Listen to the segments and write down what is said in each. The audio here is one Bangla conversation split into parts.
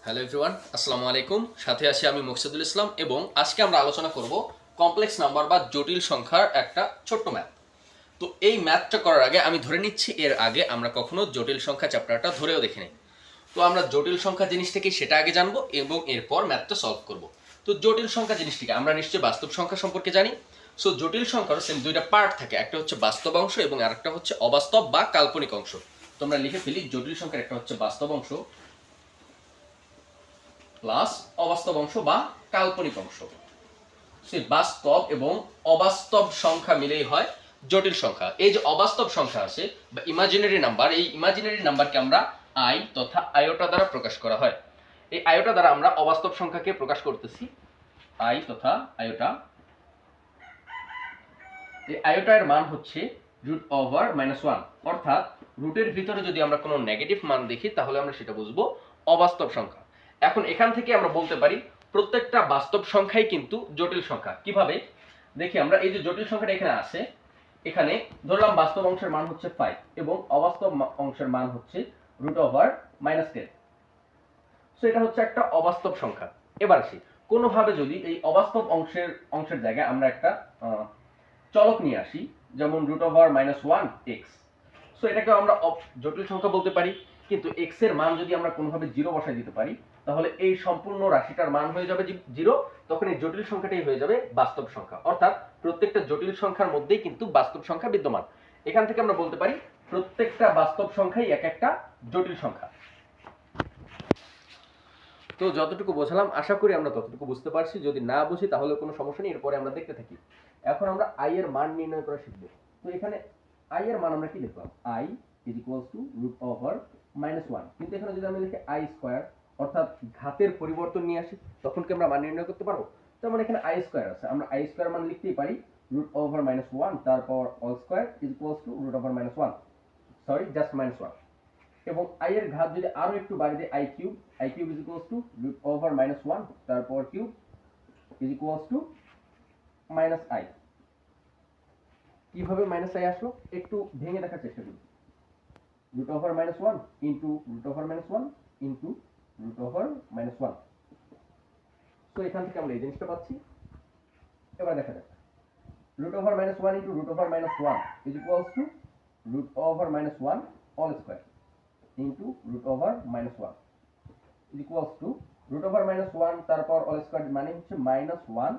হ্যালো এভরিওয়ান, আসসালামু আলাইকুম। সাথে আছি আমি মুকসিদুল ইসলাম এবং আজকে আমরা আলোচনা করব কমপ্লেক্স নাম্বার বা জটিল সংখ্যার একটা ছোট্ট ম্যাথ। তো এই ম্যাথটা করার আগে আমি ধরে নিচ্ছি এর আগে আমরা কখনো জটিল সংখ্যা চ্যাপ্টারটা ধরেও দেখিনি। তো আমরা জটিল সংখ্যা জিনিসটা কি সেটা আগে জানবো এবং এরপর ম্যাথটা সলভ করব। তো জটিল সংখ্যা জিনিসটিকে আমরা নিশ্চয়ই বাস্তব সংখ্যা সম্পর্কে জানি। সো জটিল সংখ্যার সেম দুইটা পার্ট থাকে, একটা হচ্ছে বাস্তব অংশ এবং আরেকটা হচ্ছে অবাস্তব বা কাল্পনিক অংশ। তো আমরা লিখে ফেলি জটিল সংখ্যার একটা হচ্ছে বাস্তব অংশ প্লাস অবাস্তব অংশ বা কাল্পনিক অংশ। সেই বাস্তব এবং অবাস্তব সংখ্যা মিলেই হয় জটিল সংখ্যা। এই যে অবাস্তব সংখ্যা আছে বা ইমাজিনারি নাম্বার, এই ইমাজিনারি নাম্বারকে আমরা আই তথা আয়োটা দ্বারা প্রকাশ করা হয়। এই আয়োটা দ্বারা আমরা অবাস্তব সংখ্যাকে প্রকাশ করতেছি আই তথা আয়োটা। এই আয়োটার মান হচ্ছে √(-1), অর্থাৎ রুটের ভিতরে যদি আমরা কোনো নেগেটিভ মান দেখি তাহলে আমরা সেটা বুঝবো অবাস্তব সংখ্যা। এখন এখান থেকে আমরা বলতে পারি প্রত্যেকটা বাস্তব সংখ্যাই কিন্তু জটিল সংখ্যা। কিভাবে দেখি আমরা, এই যে জটিল সংখ্যাটা এখানে আছে, এখানে ধরলাম বাস্তব অংশের মান হচ্ছে 5 এবং অবাস্তব অংশের মান হচ্ছে √(-10). সো এটা হচ্ছে একটা অবাস্তব সংখ্যা। এবার আসি, কোনোভাবে যদি এই অবাস্তব অংশের জায়গায় আমরা একটা চলক নিয়ে আসি, যেমন √(-1)x, সো এটাকে আমরা জটিল সংখ্যা বলতে পারি। কিন্তু x এর মান যদি আমরা কোনোভাবে 0 বসাই দিতে পারি তাহলে এই সম্পূর্ণ রাশিটার মান হয়ে যাবে 0, তখন এই জটিল সংখ্যাটাই হয়ে যাবে বাস্তব সংখ্যা। অর্থাৎ প্রত্যেকটা জটিল সংখ্যার মধ্যেই কিন্তু বাস্তব সংখ্যা বিদ্যমান। এখান থেকে আমরা বলতে পারি প্রত্যেকটা বাস্তব সংখ্যাই এক একটা জটিল সংখ্যা। তো যতটুকু বোঝালাম আশা করি আমরা ততটুকু বুঝতে পারছি। যদি না বুঝি তাহলে কোনো সমস্যা নেই, এরপরে আমরা দেখতে থাকি। এখন আমরা আই এর মান নির্ণয় করা শিখব। তো এখানে আই এর মান আমরা কি লিখলাম, আই ইজ ইকুয়ালস টু √(-1), কিন্তু এখানে যদি আমি লিখি আই স্কয়ার, অর্থাৎ ঘাতের পরিবর্তন নিয়ে আসি, তখন কি আমরা মান নির্ণয় করতে পারবো? যেমন এখানে আই স্কয়ার আছে, আমরা আই স্কয়ার মান লিখতেই পারি √(-1), তারপর all square is equals two √(-1), sorry just -1। এবং আই এর ঘাত যদি আরো একটু বাড়িয়ে দেয়, I cube is equals two √(-1), তারপর cube is equals to -i। কিভাবে -i আসলো একটু ভেঙে দেখার চেষ্টা করি। √(-1) ইন্টু √(-1) ইন্টু √(-1). তো এখান থেকে আমরা এই জিনিসটা পাচ্ছি। এবার দেখা যাক, √(-1) into √(-1) is equals two √(-1) all square into √(-1) is equals two √(-1) তারপর অল স্কয়ার মানে হচ্ছে -1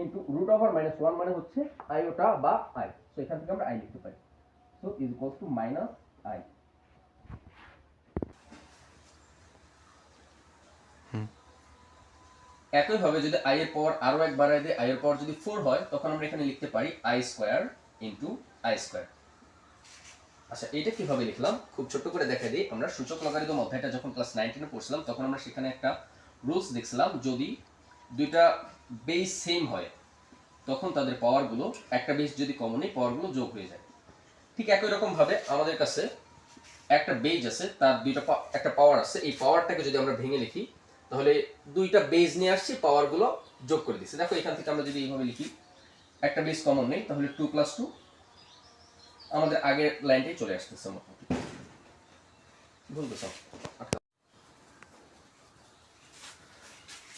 ইন্টু √(-1) মানে হচ্ছে আইওটা বা আই। সো এখান থেকে আমরা আই লিখতে পারি। So is equals to -i। একইভাবে যদি আই এর পাওয়ার আরো এক বাড়ায় দেয়, আই এর পাওয়ার যদি 4 হয়, তখন আমরা এখানে লিখতে পারি I square into I square. আচ্ছা, এটা কিভাবে লিখলাম খুব ছোট্ট করে দেখা দিই। আমরা সূচক লগারিদম অধ্যায়টা যখন ক্লাস 9 এ পড়ছিলাম তখন আমরা সেখানে একটা রুলস দেখছিলাম, যদি দুইটা বেস সেম হয় তখন তাদের পাওয়ারগুলো, একটা বেস যদি কমন নেই পাওয়ারগুলো যোগ হয়ে যায়। ঠিক একই রকম ভাবে আমাদের কাছে একটা বেজ আছে, তার একটা পাওয়ার আছে, এই পাওয়ারটাকে যদি আমরা ভেঙে লিখি তাহলে দুইটা বেজ নিয়ে আসছি, পাওয়ারগুলো যোগ করে দিচ্ছি। দেখো এখান থেকে আমরা যদি এইভাবে লিখি, একটা বেস কমন নেই তাহলে 2 + 2 আমাদের আগের লাইনটাই চলে আসতেছে মোটামুটি। বলতেছ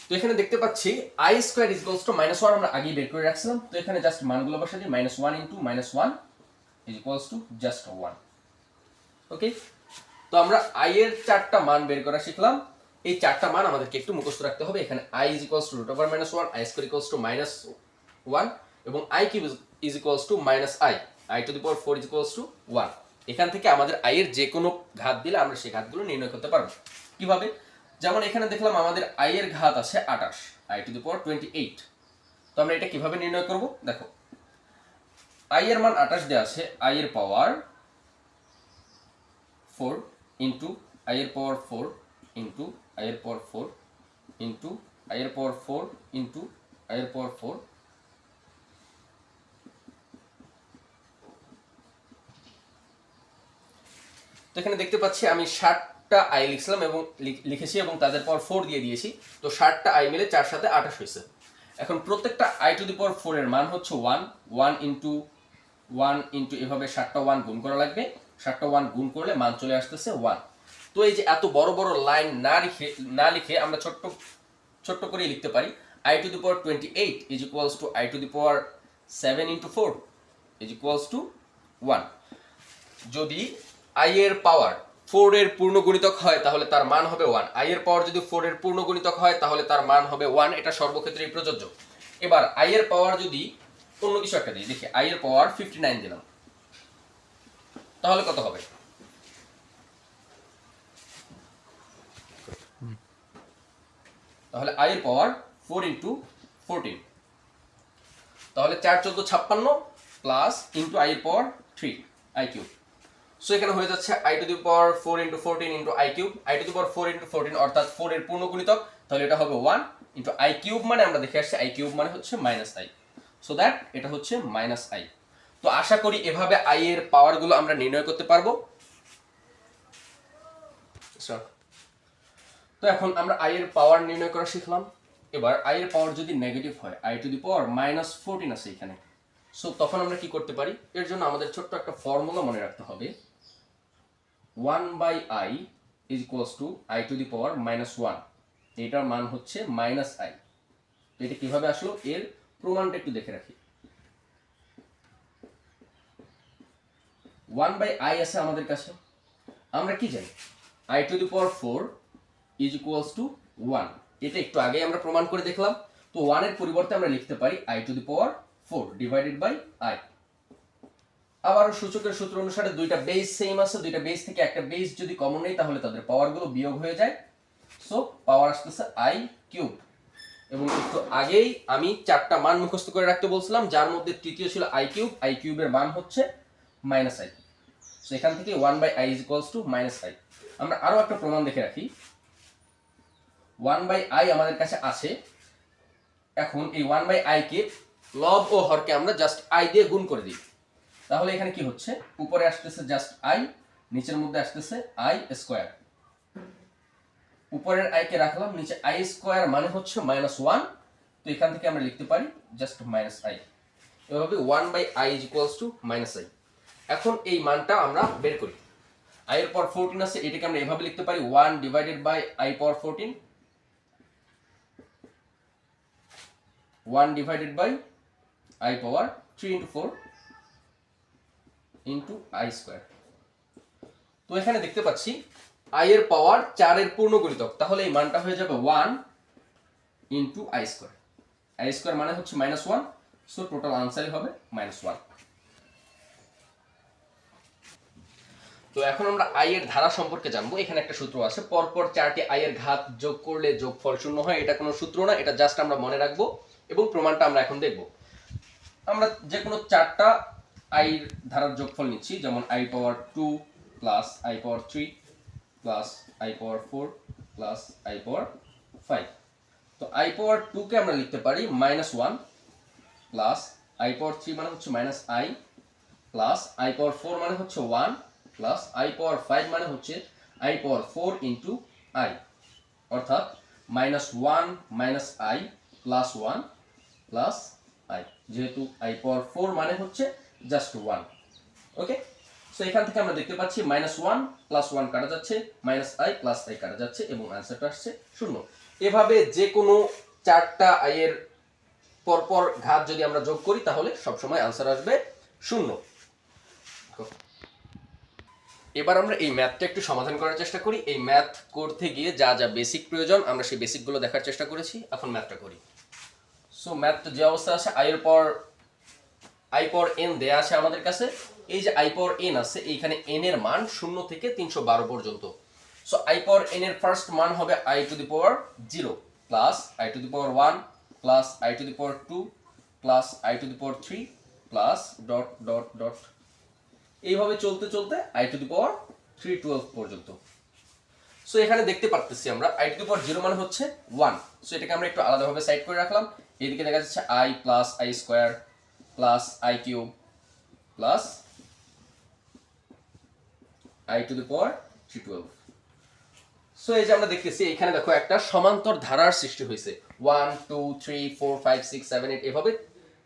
তো এখানে দেখতে পাচ্ছি I square is equals two -1 আমরা আগেই বের করে রাখছিলাম। তো এখানে জাস্ট মানগুলো বসাই দিই, -1 into -1 is equals two just 1। ওকে, তো আমরা আই এর চারটা মান বের করা শিখলাম। এই চারটা মান আমাদেরকে একটু মুখস্থ রাখতে হবে। এখানে I is equals two √(-1), I square equals to -1 এবং I cube is equals to -i, i⁴ is equals two 1। এখান থেকে আমাদের আই এর যে কোনো ঘাত দিলে আমরা সেই ঘাতগুলো নির্ণয় করতে পারবো। কিভাবে? যেমন এখানে দেখলাম আমাদের আই এর ঘাত আছে 28, i⁻28। তো আমরা এটা কিভাবে নির্ণয় করব? দেখো, আই এর মান 28 দেওয়া আছে, আই এর পাওয়ার 4 ইন্টু আই এর পাওয়ার 4 ইন্টু আই এর পাওয়ার 4 ইন্টু আই এর পাওয়ার 4 ইন্টু আই এর পাওয়ার 4। তো এখানে দেখতে পাচ্ছি আমি 60টা আই লিখছিলাম এবং লিখেছি এবং তাদের পাওয়ার 4 দিয়ে দিয়েছি। তো 60টা আই মিলে 4 সাথে 28 হয়েছে। এখন প্রত্যেকটা i⁴ এর মান হচ্ছে 1 ইন্টু 1 ইন্টু এভাবে 60টা 1 গুণ করা লাগবে। 60টা 1 গুণ করলে মান চলে আসতেছে 1। তো এই যে এত বড় বড় লাইন না লিখে আমরা ছোট্ট ছোট্ট করে লিখতে পারি i to the power 28 is equals to i to the power 7 into 4 is equals two 1। যদি i এর পাওয়ার 4 এর পূর্ণ গুণিতক হয় তাহলে তার মান হবে 1, i এর পাওয়ার যদি 4 এর পূর্ণ গুণিতক হয় তাহলে তার মান হবে 1, এটা সর্বক্ষেত্রেই প্রযোজ্য। এবার i এর পাওয়ার যদি অন্য কিছু একটা দিই, দেখি i এর পাওয়ার 59 দিলাম, তাহলে কত হবে? তাহলে i এর পাওয়ার 4 ইন্টু 14, তাহলে 4 14 56 প্লাস ইন্টু i এর পাওয়ার 3 i কিউব। সো এখানে হয়ে যাচ্ছে i to the power 4 into 14 into i cube, i to the power 4 into 14 অর্থাৎ 4 এর পূর্ণ গুণিতক, তাহলে এটা হবে 1 ইন্টু i কিউব, মানে আমরা দেখে আসছি i কিউব মানে হচ্ছে মাইনাস i, সো দ্যাট এটা হচ্ছে মাইনাস i। তো আশা করি এভাবে i এর পাওয়ারগুলো আমরা নির্ণয় করতে পারবো। তো এখন আমরা i এর পাওয়ার নির্ণয় করা শিখলাম। এবার i এর পাওয়ার যদি নেগেটিভ হয়, i টু দি পাওয়ার -14 আছে এখানে, সো তখন আমরা কি করতে পারি? এর জন্য আমাদের ছোট্ট একটা ফর্মুলা মনে রাখতে হবে, 1/i is equals to i to the power -1, এটার মান হচ্ছে -i। তো এটা কিভাবে আসলো এর প্রমাণটা একটু দেখে রাখি। 1/i আছে আমাদের কাছে, আমরা কি জানি i to the power 4 is equals two 1, এটা একটু আগে আমরা প্রমাণ করে দেখলাম। তো 1 এর পরিবর্তে আমরা লিখতে পারি i to the power 4 divided by i। আবার সূচকের সূত্র অনুসারে দুইটা বেস সেম আছে, দুইটা বেস থেকে একটা বেস যদি কমন নেই তাহলে তাদের পাওয়ারগুলো বিয়োগ হয়ে যায়, সো পাওয়ার আসতেছে i কিউব। এবং একটু আগেই আমি চারটা মান মুখস্থ করে রাখতে বলছিলাম, যার মধ্যে তৃতীয় ছিল i কিউব, i কিউবের মান হচ্ছে -i। সো এখান থেকে 1/i is equals to -i। আমরা আরো একটা প্রমাণ দেখে রাখি, 1/i আমাদের কাছে আছে। এখন এই 1/i কে লব ও হরকে আমরা জাস্ট i দিয়ে গুণ করে দিই, তাহলে এখানে কি হচ্ছে, উপরে আসতেছে জাস্ট i, নিচের মধ্যে আসতেছে i স্কয়ার। উপরের i কে রাখলাম, নিচে i স্কয়ার মানে হচ্ছে -1, তো এখান থেকে আমরা লিখতে পারি জাস্ট -i। এভাবে 1/i is equals to -i। এখন এই মানটা আমরা বের করি, i এর পাওয়ার 14 আছে, এটাকে আমরা এভাবে লিখতে পারি 1 divided by i power 14, 1 divided by i power 3 into 4 into i square. তো এখানে দেখতে পাচ্ছি i এর পাওয়ার 4 এর পূর্ণ গুণিতক, তাহলে এই মানটা হয়ে যাবে 1 into i square. i square মানে হচ্ছে -1, সো টোটাল আনসারই হবে -1। তো এখন আমরা i এর ধারা সম্পর্কে জানবো। এখানে একটা সূত্র আছে, পরপর 4টি i এর ঘাত যোগ করলে যোগফল শূন্য হয়, এটা কোনো সূত্র না, এটা জাস্ট আমরা মনে রাখবো এবং প্রমাণটা আমরা এখন দেখব। আমরা যে কোনো 4টা i এর ধারার যোগফল নিচ্ছি, যেমন i power 2 plus i power 3 plus i power 4 plus i পাওয়ার 5। তো i পাওয়ার 2 কে আমরা লিখতে পারি -1 প্লাস i পাওয়ার 3 মানে হচ্ছে -i প্লাস i পাওয়ার 4 মানে হচ্ছে 1 প্লাস i পাওয়ার 5 মানে হচ্ছে i পাওয়ার 4 ইন্টু i, অর্থাৎ -1 -i প্লাস 1 প্লাস i, যেহেতু i পাওয়ার 4 মানে হচ্ছে জাস্ট 1। ওকে, সো এখান থেকে আমরা দেখতে পাচ্ছি -1 প্লাস 1 কাটা যাচ্ছে, -i প্লাস i কাটা যাচ্ছে এবং आंसरটা আসছে 0। এভাবে যে কোনো 4টা i এর পরপর ঘাত যদি আমরা যোগ করি তাহলে সব সময় आंसर আসবে 0। এবার আমরা এই ম্যাথটা একটু সমাধান করার চেষ্টা করি। এই ম্যাথ করতে গিয়ে যা যা বেসিক প্রয়োজন আমরা সেই বেসিকগুলো দেখার চেষ্টা করেছি, এখন ম্যাথটা করি। সো ম্যাথটা যে অবস্থা আছে, i পাওয়ার n দেয়া আছে আমাদের কাছে, এই যে i পাওয়ার n আছে এইখানে n এর মান 0 থেকে 312 পর্যন্ত। সো i পাওয়ার n এর ফার্স্ট মান হবে i to the power 0 plus i to the power 1 plus i to the power 2 plus i to the power 3 plus dot dot dot, এইভাবে চলতে চলতে i টু দি পাওয়ার 312 পর্যন্ত। সো এখানে দেখতে পারতেছি আমরা i টু দি পাওয়ার 0 মানে হচ্ছে 1, সো এটাকে আমরা একটু আলাদাভাবে সাইড করে রাখলাম। এদিকে দেখা যাচ্ছে i plus i square plus i cube plus i to the power 312। So এই যে আমরা দেখতেছি এখানে দেখো একটা সমান্তর ধারার সৃষ্টি হয়েছে, 1 2 3 4 5 6 7 8 এভাবে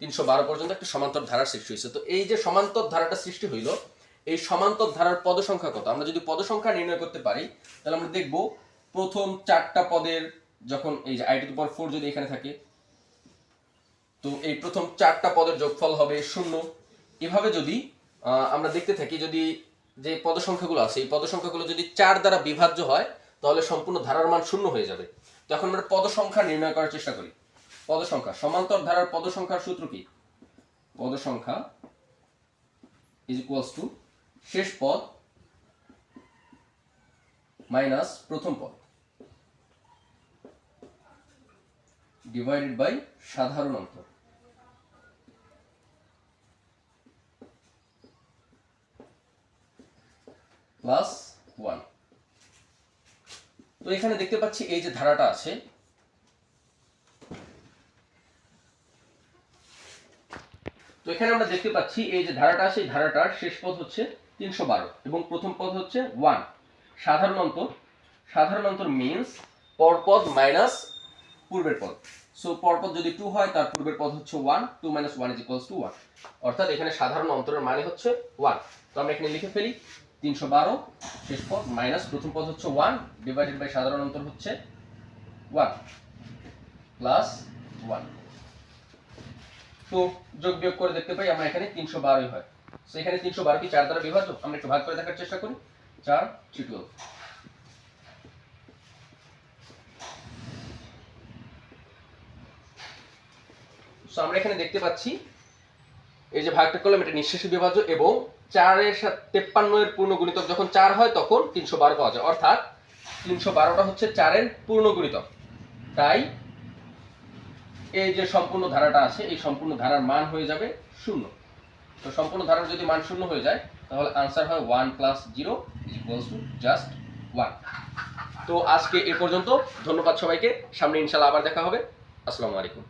312 পর্যন্ত একটা সমান্তর ধারার সৃষ্টি হয়েছে। তো এই যে সমান্তর ধারাটা সৃষ্টি হইল, এই সমান্তর ধারার পদ সংখ্যা কত। আমরা যদি পদ সংখ্যা নির্ণয় করতে পারি তাহলে আমরা দেখব প্রথম 4টা পদের যখন এই যে i⁴ যদি এখানে থাকে, তো এই প্রথম 4টা পদের যোগফল হবে 0। এভাবে যদি আমরা দেখতে থাকি, যদি যে পদ সংখ্যাগুলো আছে এই পদ সংখ্যাগুলো যদি 4 দ্বারা বিভাজ্য হয় তাহলে সম্পূর্ণ ধারার মান 0 হয়ে যাবে। তো এখন আমরা পদ সংখ্যা নির্ণয় করার চেষ্টা করি। পদ সংখ্যা, সমান্তর ধারার পদ সংখ্যার সূত্র কি? পদ সংখ্যা ইজ ইকুয়ালস টু শেষ পদ মাইনাস প্রথম পদ ডিভাইডেড বাই সাধারণ অন্তর প্লাস 1। তো এখানে দেখতে পাচ্ছি এই যে ধারাটা আছে, তো এখানে আমরা দেখতে পাচ্ছি এই যে ধারাটা আছে, এই ধারাটার শেষ পদ হচ্ছে 312 এবং প্রথম পদ হচ্ছে 1। সাধারণ অন্তর মিন্স পরপদ মাইনাস পূর্বের পদ। সো পরপদ যদি 2 হয় তার পূর্বের পদ হচ্ছে 1, 2 - 1 = 1, অর্থাৎ এখানে সাধারণ অন্তরের মানে হচ্ছে 1। তো আমরা এখানে লিখে ফেলি 312 শেষ পদ মাইনাস প্রথম পদ হচ্ছে 1 ডিভাইডেড বাই সাধারণ অন্তর হচ্ছে 1 প্লাস 1। তো যোগ বিয়োগ করে দেখতে পাই আমরা এখানে 312 হয়। সো এখানে 312 কি 4 দ্বারা বিভাজ্য? আমরা একটু ভাগ করে দেখার চেষ্টা করি। 4 × 12। সো আমরা এখানে দেখতে পাচ্ছি এই যে ভাগটা করলাম এটা নিঃশেষে বিভাজ্য এবং 4 এর সাথে 53 এর পূর্ণ গুণিতক যখন 4 হয় তখন 312 পাওয়া যায়, অর্থাৎ 312টা হচ্ছে 4 এর পূর্ণ গুণিতক। তাই এই যে সম্পূর্ণ ধারাটা আছে এই সম্পূর্ণ ধারার মান হয়ে যাবে 0। তো সম্পূর্ণ ধারার যদি মান 0 হয়ে যায় তাহলে आंसर হয় 1 + 0 = জাস্ট 1। তো আজকে এ পর্যন্ত, ধন্যবাদ সবাইকে। সামনে ইনশাআল্লাহ আবার দেখা হবে। আসসালামু আলাইকুম।